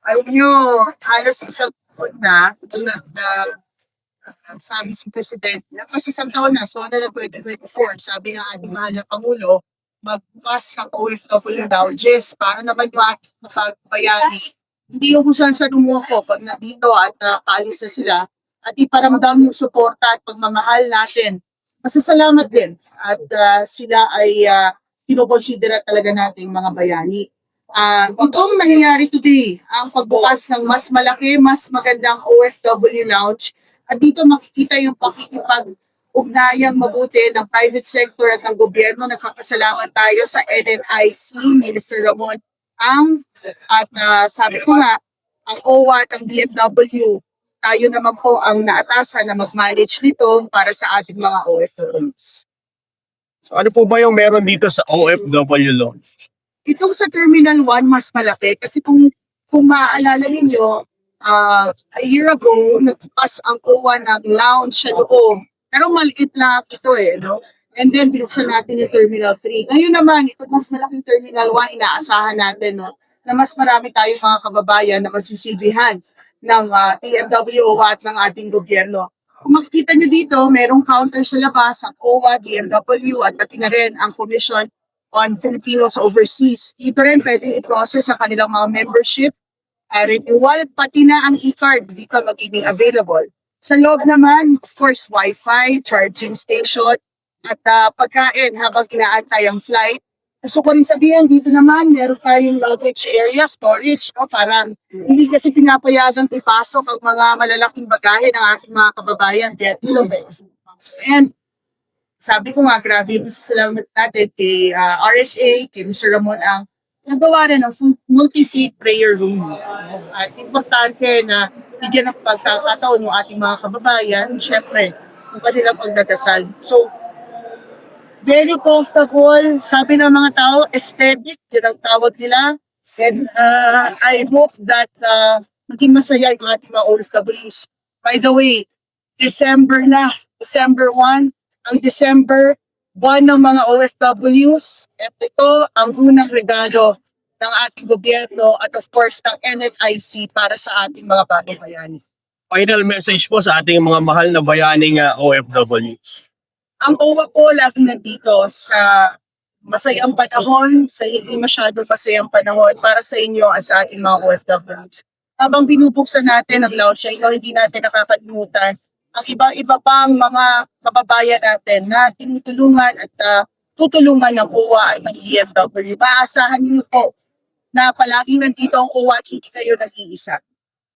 Alam nyo, halos isang taon na, sabi si President, kasi isang taon na, so na 2024, sabi ng ating mahal na Pangulo, magbukas ng OFW lounges para naman yung ating makagbayani. Hindi yung kung saan sa lumuko pag nandito at paalis na sila at iparamdam yung suporta at pagmamahal natin. Masasalamat din at sila ay kinokonsidera talaga nating mga bayani. Itong nangyayari today, ang pagbukas ng mas malaki, mas magandang OFW lounge. At dito makikita yung pakikipag-ugnayang mabuti ng private sector at ng gobyerno. Nagpapasalamat tayo sa NNIC, Minister Ramon at sabi ko nga, ang OWA at ang DFW, tayo naman po ang naatasan na mag-manage nito para sa ating mga OFWs. So ano po ba yung meron dito sa OFW lounge? Itong sa Terminal 1 mas malaki kasi kung maaalala ninyo, a year ago, nagpas ang OWA ng lounge sa loob. Pero maliit lang ito no? And then, binuksan natin yung Terminal 3. Ngayon naman, ito mas malaking Terminal 1, inaasahan natin, no? Na mas marami tayong mga kababayan na masisilbihan ng DFW at ng ating gobyerno. Kung makikita nyo dito, merong counter sa labas, ang OWA, DFW, at pati na rin ang Commission on Filipinos Overseas. Dito rin pwedeng i-process ang kanilang mga membership, renewal, pati na ang e-card dito magiging available. Sa loob naman, of course, Wi-Fi, charging station, at pagkain habang inaantay ang flight. So kung sabihin, dito naman, meron tayong luggage area, storage, no? Para hindi kasi pinapayagang ipasok ang mga malalaking bagahe ng ating mga kababayan. And sabi ko nga, grabe yung salamat natin kay RSA, kay Mr. Ramon ang nagawa rin ng multi-faith prayer room. At importante na bigyan ng pagkakataon ng ating mga kababayan, syempre, yung kanilang pagdadasal. So, very comfortable, sabi ng mga tao, aesthetic, yun ang tawag nila. And I hope that maging masaya yung ating mga OFWs. By the way, December 1, ang December, buwan ng mga OFWs. At ito ang unang regalo ng ating gobyerno at of course ng NNIC para sa ating mga bagong bayani. Final message po sa ating mga mahal na bayaning OFWs. Ang OWA po laging nandito sa masayang panahon, sa hindi masyado masayang panahon para sa inyo at sa ating mga OFWs. Habang binubuksan natin ang lounge, hindi natin nakakalimutan ang iba-iba pang mga kababayan natin na tinutulungan at tutulungan ng OWA at ng DFW. Maasahan niyo po na palaging nandito ang OWA at hindi kayo nag-iisa.